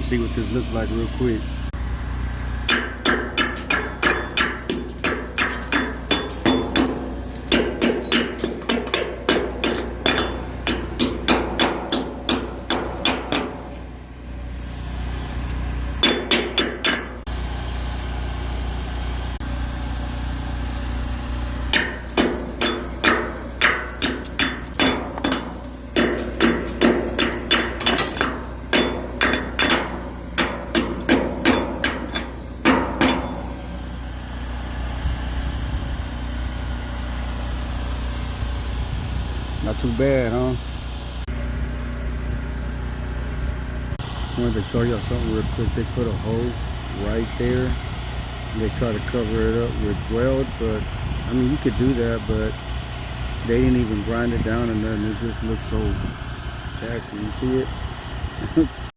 see what this looks like real quick. Not too bad, huh? I wanted to show y'all something real quick. They put a hole right there. They try to cover it up with weld, but I mean, you could do that, but they didn't even grind it down in there, and it just looks so tacky. You see it?